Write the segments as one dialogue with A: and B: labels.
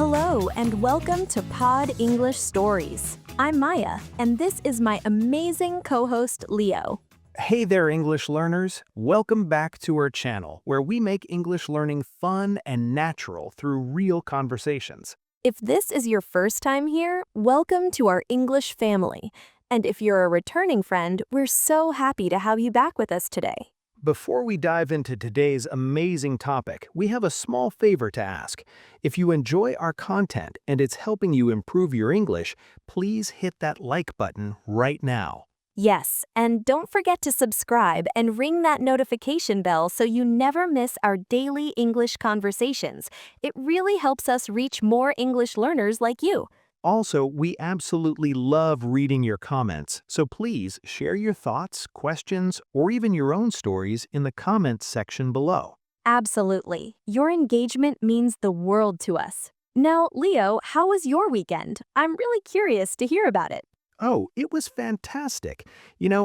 A: Hello and welcome to PodEnglish Stories. I'm Maya, and this is my amazing co-host Leo.
B: Hey there, English learners. Welcome back to our channel, where we make English learning fun and natural through real conversations.
A: If this is your first time here, welcome to our English family. And if you're a returning friend, we're so happy to have you back with us today.
B: Before we dive into today's amazing topic, we have a small favor to ask. If you enjoy our content and it's helping you improve your English, please hit that like button right now.
A: Yes, and don't forget to subscribe and ring that notification bell so you never miss our daily English conversations. It really helps us reach more English learners like you.
B: Also, we absolutely love reading your comments, so please share your thoughts, questions, or even your own stories in the comments section below.
A: Absolutely. Your engagement means the world to us. Now, Leo, how was your weekend? I'm really curious to hear about it.
B: Oh, it was fantastic.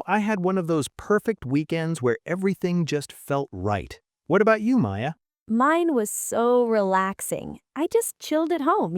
B: I had one of those perfect weekends where everything just felt right. What about you, Maya?
A: Mine was so relaxing. I just chilled at home.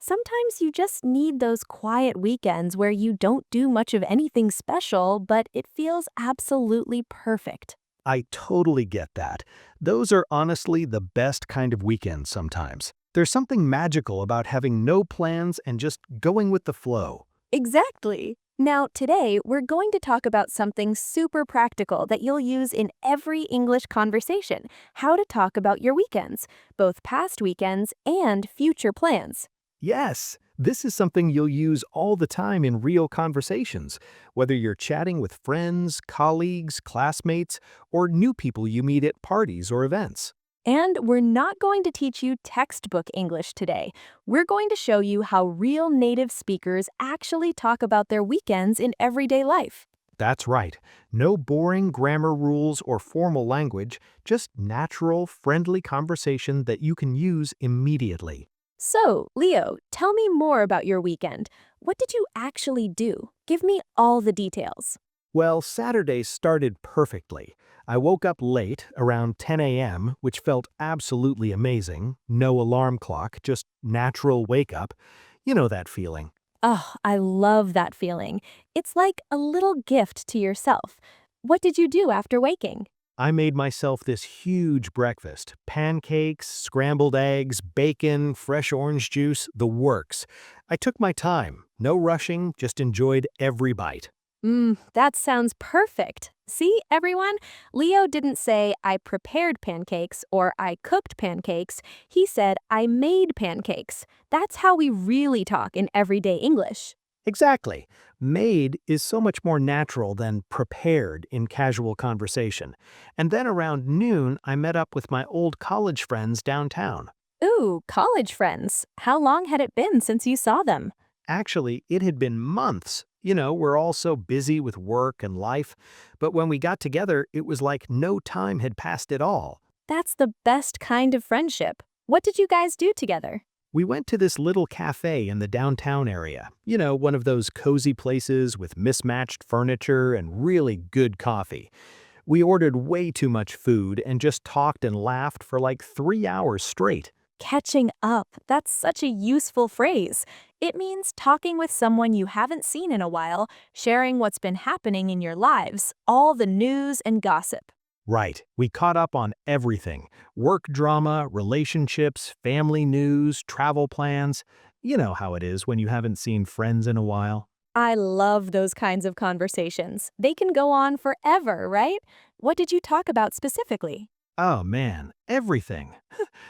A: Sometimes you just need those quiet weekends where you don't do much of anything special, but it feels absolutely perfect.
B: I totally get that. Those are honestly the best kind of weekends sometimes. There's something magical about having no plans and just going with the flow.
A: Exactly. Now, today, we're going to talk about something super practical that you'll use in every English conversation: how to talk about your weekends, both past weekends and future plans.
B: Yes, this is something you'll use all the time in real conversations, whether you're chatting with friends, colleagues, classmates, or new people you meet at parties or events.
A: And we're not going to teach you textbook English today. We're going to show you how real native speakers actually talk about their weekends in everyday life.
B: That's right. No boring grammar rules or formal language, just natural, friendly conversation that you can use immediately.
A: So, Leo, tell me more about your weekend. What did you actually do? Give me all the details.
B: Well, Saturday started perfectly. I woke up late, around 10 a.m., which felt absolutely amazing. No alarm clock, just natural wake up. You know that feeling.
A: Oh, I love that feeling. It's like a little gift to yourself. What did you do after waking?
B: I made myself this huge breakfast. Pancakes, scrambled eggs, bacon, fresh orange juice, the works. I took my time. No rushing, just enjoyed every bite.
A: That sounds perfect. See, everyone? Leo didn't say, I prepared pancakes or I cooked pancakes. He said, I made pancakes. That's how we really talk in everyday English.
B: Exactly. Made is so much more natural than prepared in casual conversation. And then around noon, I met up with my old college friends downtown.
A: Ooh, college friends. How long had it been since you saw them?
B: Actually, it had been months. We're all so busy with work and life. But when we got together, it was like no time had passed at all.
A: That's the best kind of friendship. What did you guys do together?
B: We went to this little cafe in the downtown area. One of those cozy places with mismatched furniture and really good coffee. We ordered way too much food and just talked and laughed for like 3 hours straight.
A: Catching up. That's such a useful phrase. It means talking with someone you haven't seen in a while, sharing what's been happening in your lives, all the news and gossip.
B: Right. We caught up on everything. Work drama, relationships, family news, travel plans. You know how it is when you haven't seen friends in a while.
A: I love those kinds of conversations. They can go on forever, right? What did you talk about specifically?
B: Oh man, everything.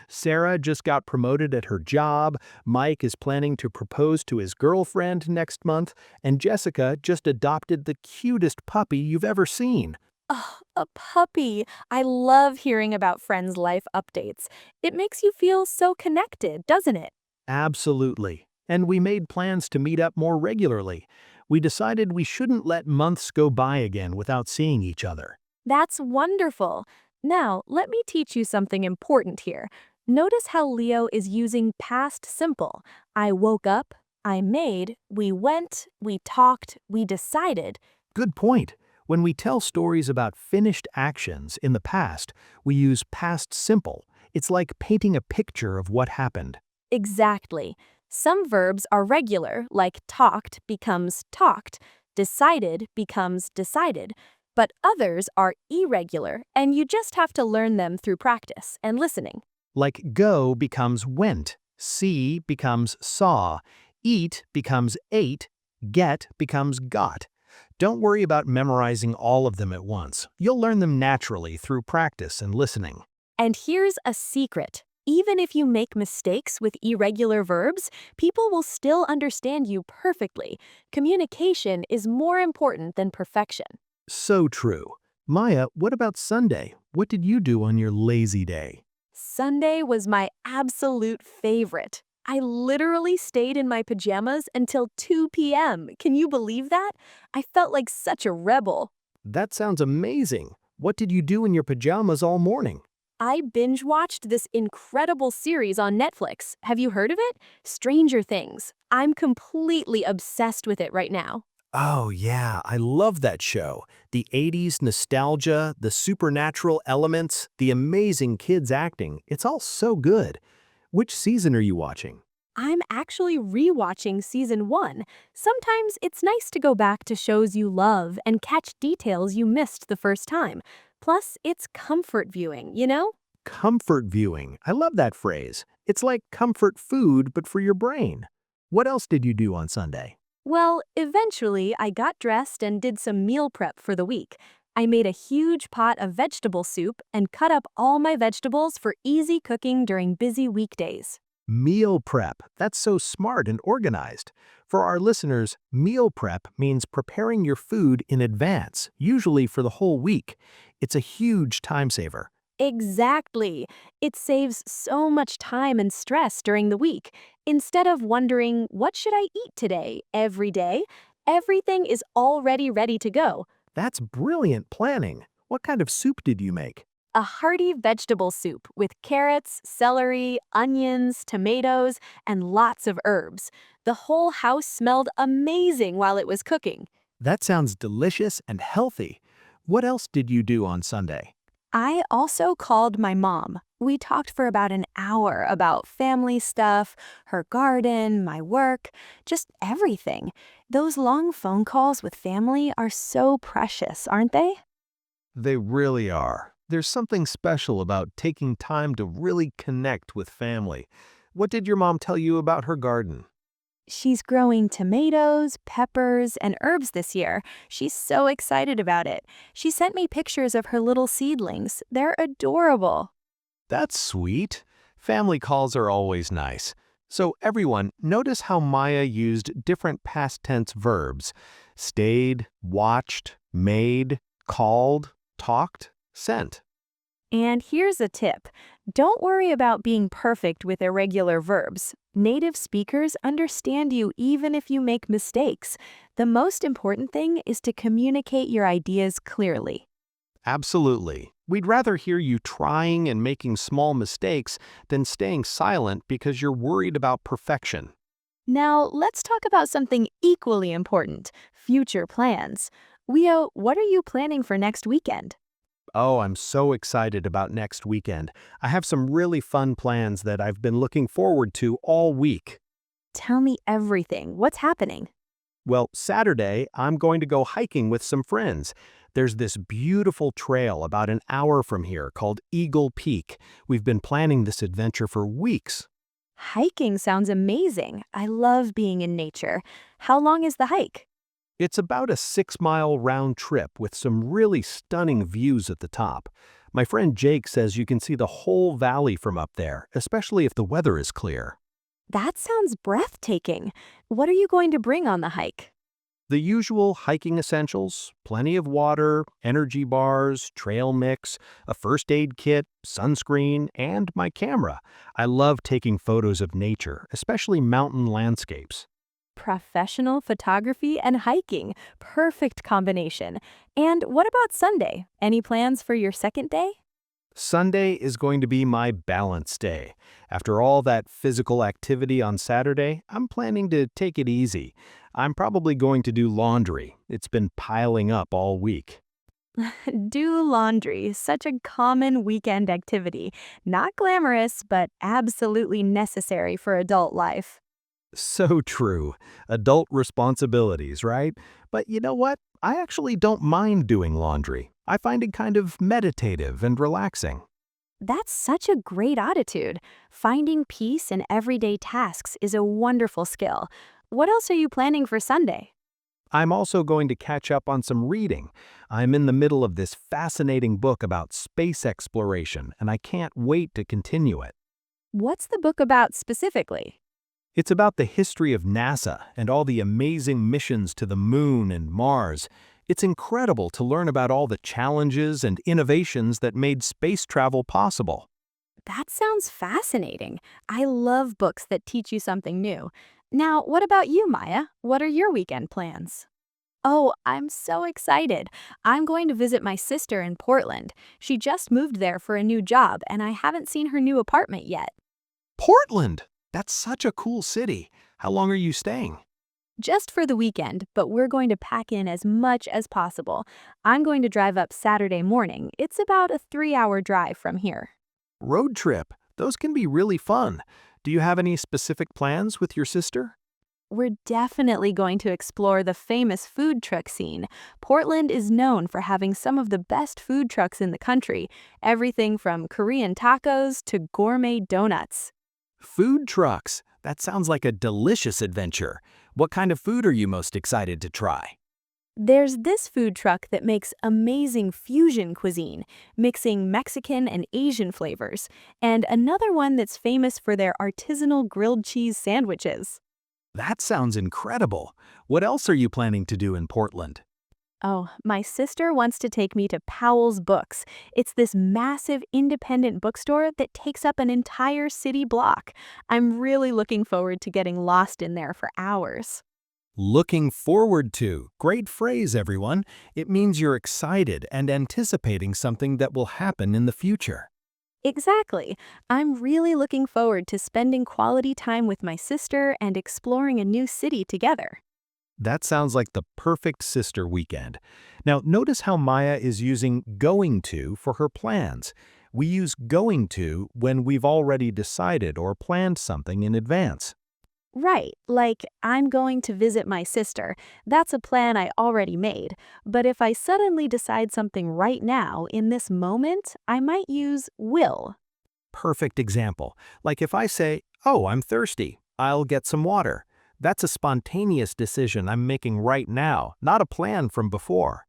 B: Sarah just got promoted at her job, Mike is planning to propose to his girlfriend next month, and Jessica just adopted the cutest puppy you've ever seen.
A: Oh, a puppy. I love hearing about friends' life updates. It makes you feel so connected, doesn't it?
B: Absolutely. And we made plans to meet up more regularly. We decided we shouldn't let months go by again without seeing each other.
A: That's wonderful. Now, let me teach you something important here. Notice how Leo is using past simple. I woke up, I made, we went, we talked, we decided.
B: Good point. When we tell stories about finished actions in the past, we use past simple. It's like painting a picture of what happened.
A: Exactly. Some verbs are regular, like talked becomes talked, decided becomes decided, but others are irregular, and you just have to learn them through practice and listening.
B: Like go becomes went, see becomes saw, eat becomes ate, get becomes got. Don't worry about memorizing all of them at once. You'll learn them naturally through practice and listening.
A: And here's a secret. Even if you make mistakes with irregular verbs, people will still understand you perfectly. Communication is more important than perfection.
B: So true. Maya, what about Sunday? What did you do on your lazy day?
A: Sunday was my absolute favorite. I literally stayed in my pajamas until 2 p.m. Can you believe that? I felt like such a rebel.
B: That sounds amazing. What did you do in your pajamas all morning?
A: I binge watched this incredible series on Netflix. Have you heard of it? Stranger Things. I'm completely obsessed with it right now.
B: Oh, yeah, I love that show. The 80s nostalgia, the supernatural elements, the amazing kids acting. It's all so good. Which season are you watching?
A: I'm actually rewatching season 1. Sometimes it's nice to go back to shows you love and catch details you missed the first time. Plus, it's comfort viewing, you know?
B: Comfort viewing. I love that phrase. It's like comfort food, but for your brain. What else did you do on Sunday?
A: Well, eventually I got dressed and did some meal prep for the week. I made a huge pot of vegetable soup and cut up all my vegetables for easy cooking during busy weekdays.
B: Meal prep. That's so smart and organized. For our listeners, meal prep means preparing your food in advance, usually for the whole week. It's a huge time saver.
A: Exactly. It saves so much time and stress during the week. Instead of wondering, what should I eat today, every day, everything is already ready to go.
B: That's brilliant planning. What kind of soup did you make?
A: A hearty vegetable soup with carrots, celery, onions, tomatoes, and lots of herbs. The whole house smelled amazing while it was cooking.
B: That sounds delicious and healthy. What else did you do on Sunday?
A: I also called my mom. We talked for about an hour about family stuff, her garden, my work, just everything. Those long phone calls with family are so precious, aren't they?
B: They really are. There's something special about taking time to really connect with family. What did your mom tell you about her garden?
A: She's growing tomatoes, peppers, and herbs this year. She's so excited about it. She sent me pictures of her little seedlings. They're adorable.
B: That's sweet. Family calls are always nice. So everyone, notice how Maya used different past tense verbs. Stayed, watched, made, called, talked, sent.
A: And here's a tip. Don't worry about being perfect with irregular verbs. Native speakers understand you even if you make mistakes. The most important thing is to communicate your ideas clearly.
B: Absolutely. We'd rather hear you trying and making small mistakes than staying silent because you're worried about perfection.
A: Now, let's talk about something equally important, future plans. Leo, what are you planning for next weekend?
B: Oh, I'm so excited about next weekend. I have some really fun plans that I've been looking forward to all week.
A: Tell me everything. What's happening?
B: Well, Saturday, I'm going to go hiking with some friends. There's this beautiful trail about an hour from here called Eagle Peak. We've been planning this adventure for weeks.
A: Hiking sounds amazing. I love being in nature. How long is the hike?
B: It's about a 6-mile round trip with some really stunning views at the top. My friend Jake says you can see the whole valley from up there, especially if the weather is clear.
A: That sounds breathtaking. What are you going to bring on the hike?
B: The usual hiking essentials, plenty of water, energy bars, trail mix, a first aid kit, sunscreen, and my camera. I love taking photos of nature, especially mountain landscapes.
A: Professional photography and hiking. Perfect combination. And what about Sunday? Any plans for your second day?
B: Sunday is going to be my balance day. After all that physical activity on Saturday, I'm planning to take it easy. I'm probably going to do laundry. It's been piling up all week.
A: Do laundry, such a common weekend activity. Not glamorous, but absolutely necessary for adult life.
B: So true. Adult responsibilities, right? But you know what? I actually don't mind doing laundry. I find it kind of meditative and relaxing.
A: That's such a great attitude. Finding peace in everyday tasks is a wonderful skill. What else are you planning for Sunday?
B: I'm also going to catch up on some reading. I'm in the middle of this fascinating book about space exploration, and I can't wait to continue it.
A: What's the book about specifically?
B: It's about the history of NASA and all the amazing missions to the moon and Mars. It's incredible to learn about all the challenges and innovations that made space travel possible.
A: That sounds fascinating. I love books that teach you something new. Now, what about you, Maya? What are your weekend plans? Oh, I'm so excited. I'm going to visit my sister in Portland. She just moved there for a new job, and I haven't seen her new apartment yet.
B: Portland! That's such a cool city. How long are you staying?
A: Just for the weekend, but we're going to pack in as much as possible. I'm going to drive up Saturday morning. It's about a 3-hour drive from here.
B: Road trip. Those can be really fun. Do you have any specific plans with your sister?
A: We're definitely going to explore the famous food truck scene. Portland is known for having some of the best food trucks in the country, everything from Korean tacos to gourmet donuts.
B: Food trucks. That sounds like a delicious adventure. What kind of food are you most excited to try?
A: There's this food truck that makes amazing fusion cuisine, mixing Mexican and Asian flavors, and another one that's famous for their artisanal grilled cheese sandwiches.
B: That sounds incredible. What else are you planning to do in Portland?
A: Oh, my sister wants to take me to Powell's Books. It's this massive independent bookstore that takes up an entire city block. I'm really looking forward to getting lost in there for hours.
B: Looking forward to. Great phrase, everyone. It means you're excited and anticipating something that will happen in the future.
A: Exactly. I'm really looking forward to spending quality time with my sister and exploring a new city together.
B: That sounds like the perfect sister weekend. Now, notice how Maya is using going to for her plans. We use going to when we've already decided or planned something in advance.
A: Right, like I'm going to visit my sister. That's a plan I already made. But if I suddenly decide something right now, in this moment, I might use will.
B: Perfect example. Like if I say, "Oh, I'm thirsty. I'll get some water." That's a spontaneous decision I'm making right now, not a plan from before.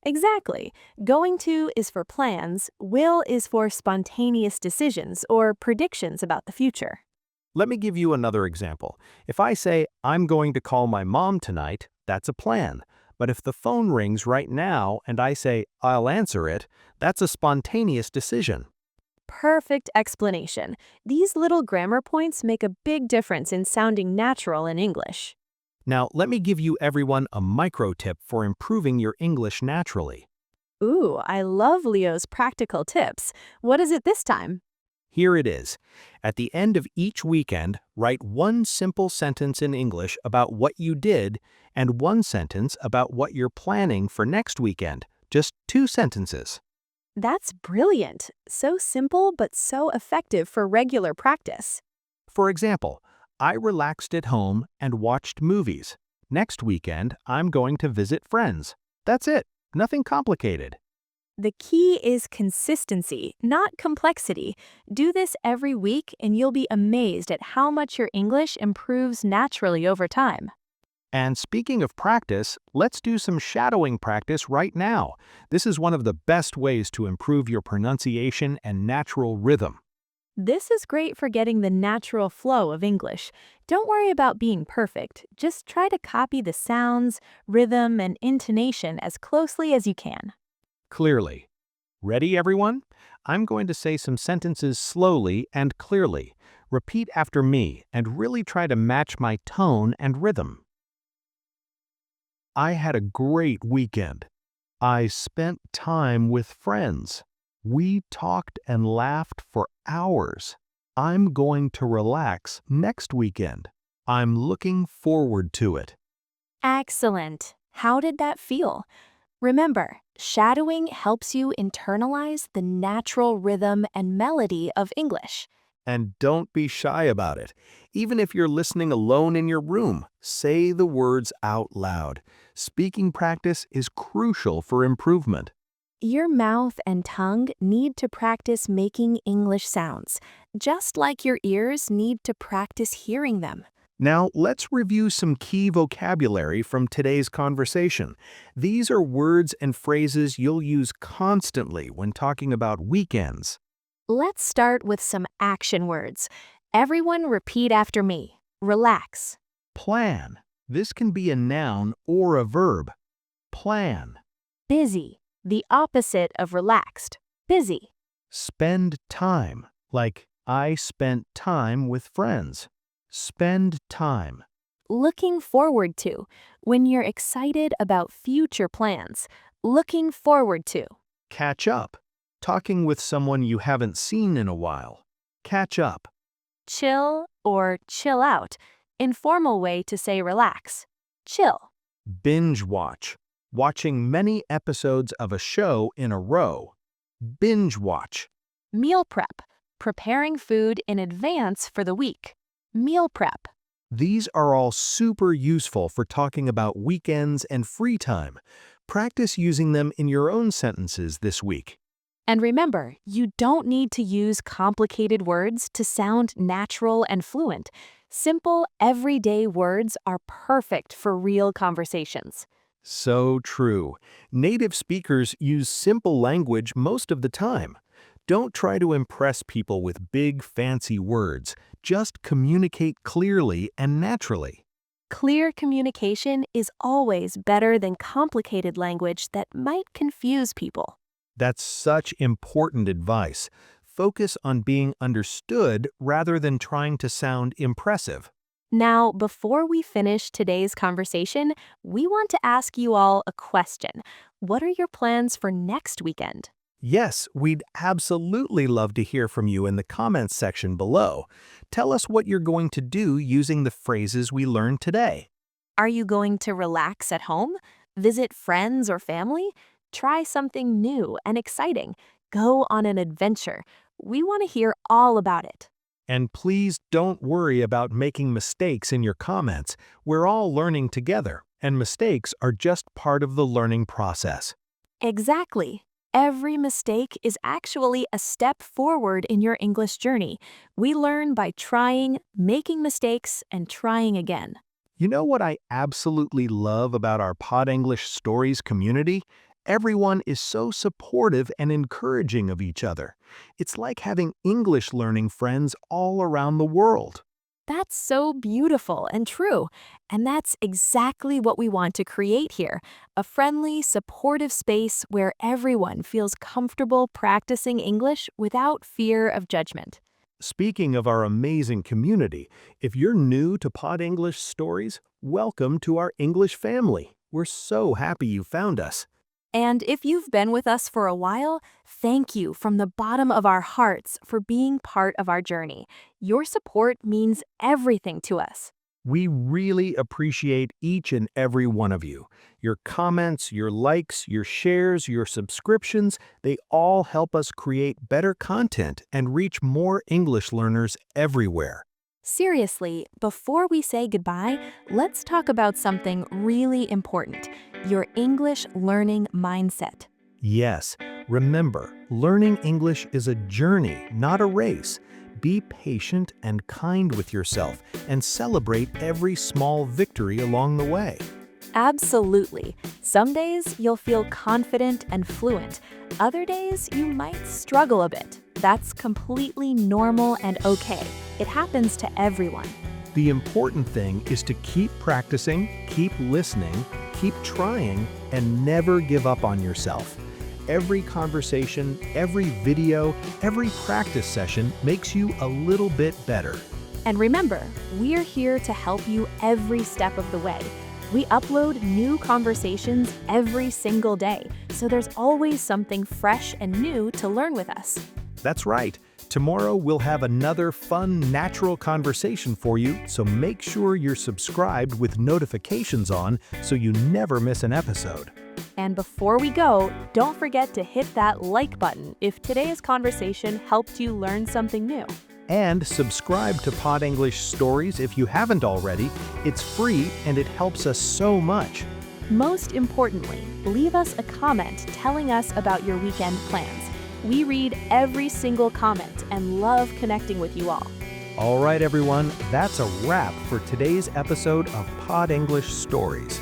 A: Exactly. Going to is for plans, will is for spontaneous decisions or predictions about the future.
B: Let me give you another example. If I say, "I'm going to call my mom tonight," that's a plan. But if the phone rings right now and I say, "I'll answer it," that's a spontaneous decision.
A: Perfect explanation. These little grammar points make a big difference in sounding natural in English.
B: Now, let me give you everyone a micro tip for improving your English naturally.
A: Ooh, I love Leo's practical tips. What is it this time?
B: Here it is. At the end of each weekend, write one simple sentence in English about what you did and one sentence about what you're planning for next weekend. Just 2 sentences.
A: That's brilliant. So simple but so effective for regular practice.
B: For example, I relaxed at home and watched movies. Next weekend, I'm going to visit friends. That's it. Nothing complicated.
A: The key is consistency, not complexity. Do this every week and you'll be amazed at how much your English improves naturally over time.
B: And speaking of practice, let's do some shadowing practice right now. This is one of the best ways to improve your pronunciation and natural rhythm.
A: This is great for getting the natural flow of English. Don't worry about being perfect. Just try to copy the sounds, rhythm, and intonation as closely as you can.
B: Clearly. Ready, everyone? I'm going to say some sentences slowly and clearly. Repeat after me and really try to match my tone and rhythm. I had a great weekend. I spent time with friends. We talked and laughed for hours. I'm going to relax next weekend. I'm looking forward to it.
A: Excellent. How did that feel? Remember, Shadowing helps you internalize the natural rhythm and melody of English.
B: And don't be shy about it. Even if you're listening alone in your room, say the words out loud. Speaking practice is crucial for improvement.
A: Your mouth and tongue need to practice making English sounds, just like your ears need to practice hearing them.
B: Now, let's review some key vocabulary from today's conversation. These are words and phrases you'll use constantly when talking about weekends.
A: Let's start with some action words. Everyone repeat after me. Relax.
B: Plan. This can be a noun or a verb. Plan.
A: Busy. The opposite of relaxed. Busy.
B: Spend time. Like, I spent time with friends. Spend time.
A: Looking forward to. When you're excited about future plans. Looking forward to.
B: Catch up. Talking with someone you haven't seen in a while. Catch up.
A: Chill or chill out. Informal way to say relax. Chill.
B: Binge watch. Watching many episodes of a show in a row. Binge watch.
A: Meal prep. Preparing food in advance for the week. Meal prep.
B: These are all super useful for talking about weekends and free time. Practice using them in your own sentences this week.
A: And remember, you don't need to use complicated words to sound natural and fluent. Simple, everyday words are perfect for real conversations.
B: So true. Native speakers use simple language most of the time. Don't try to impress people with big, fancy words. Just communicate clearly and naturally.
A: Clear communication is always better than complicated language that might confuse people.
B: That's such important advice. Focus on being understood rather than trying to sound impressive.
A: Now, before we finish today's conversation, we want to ask you all a question. What are your plans for next weekend?
B: Yes, we'd absolutely love to hear from you in the comments section below. Tell us what you're going to do using the phrases we learned today.
A: Are you going to relax at home? Visit friends or family? Try something new and exciting. Go on an adventure. We want to hear all about it.
B: And please don't worry about making mistakes in your comments. We're all learning together, and mistakes are just part of the learning process.
A: Exactly. Every mistake is actually a step forward in your English journey. We learn by trying, making mistakes, and trying again.
B: You know what I absolutely love about our PodEnglish Stories community? Everyone is so supportive and encouraging of each other. It's like having English learning friends all around the world.
A: That's so beautiful and true. And that's exactly what we want to create here, a friendly, supportive space where everyone feels comfortable practicing English without fear of judgment.
B: Speaking of our amazing community, if you're new to PodEnglish Stories, welcome to our English family. We're so happy you found us.
A: And if you've been with us for a while, thank you from the bottom of our hearts for being part of our journey. Your support means everything to us.
B: We really appreciate each and every one of you. Your comments, your likes, your shares, your subscriptions, they all help us create better content and reach more English learners everywhere.
A: Seriously, before we say goodbye, let's talk about something really important, your English learning mindset.
B: Yes, remember, learning English is a journey, not a race. Be patient and kind with yourself and celebrate every small victory along the way.
A: Absolutely. Some days you'll feel confident and fluent. Other days you might struggle a bit. That's completely normal and okay. It happens to everyone.
B: The important thing is to keep practicing, keep listening, keep trying, and never give up on yourself. Every conversation, every video, every practice session makes you a little bit better.
A: And remember, we're here to help you every step of the way. We upload new conversations every single day, so there's always something fresh and new to learn with us.
B: That's right. Tomorrow we'll have another fun, natural conversation for you, so make sure you're subscribed with notifications on so you never miss an episode.
A: And before we go, don't forget to hit that like button if today's conversation helped you learn something new.
B: And subscribe to PodEnglish Stories if you haven't already. It's free and it helps us so much.
A: Most importantly, leave us a comment telling us about your weekend plans. We read every single comment and love connecting with you all.
B: All right, everyone, that's a wrap for today's episode of PodEnglish Stories.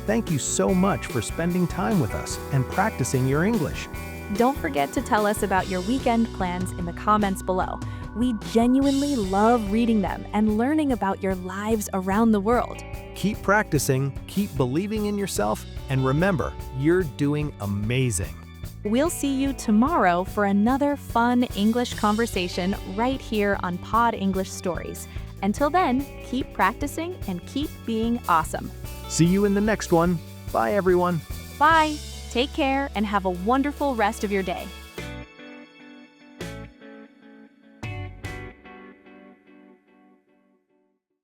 B: Thank you so much for spending time with us and practicing your English.
A: Don't forget to tell us about your weekend plans in the comments below. We genuinely love reading them and learning about your lives around the world.
B: Keep practicing, keep believing in yourself, and remember, you're doing amazing.
A: We'll see you tomorrow for another fun English conversation right here on Pod English Stories. Until then, keep practicing and keep being awesome.
B: See you in the next one. Bye, everyone.
A: Bye. Take care and have a wonderful rest of your day.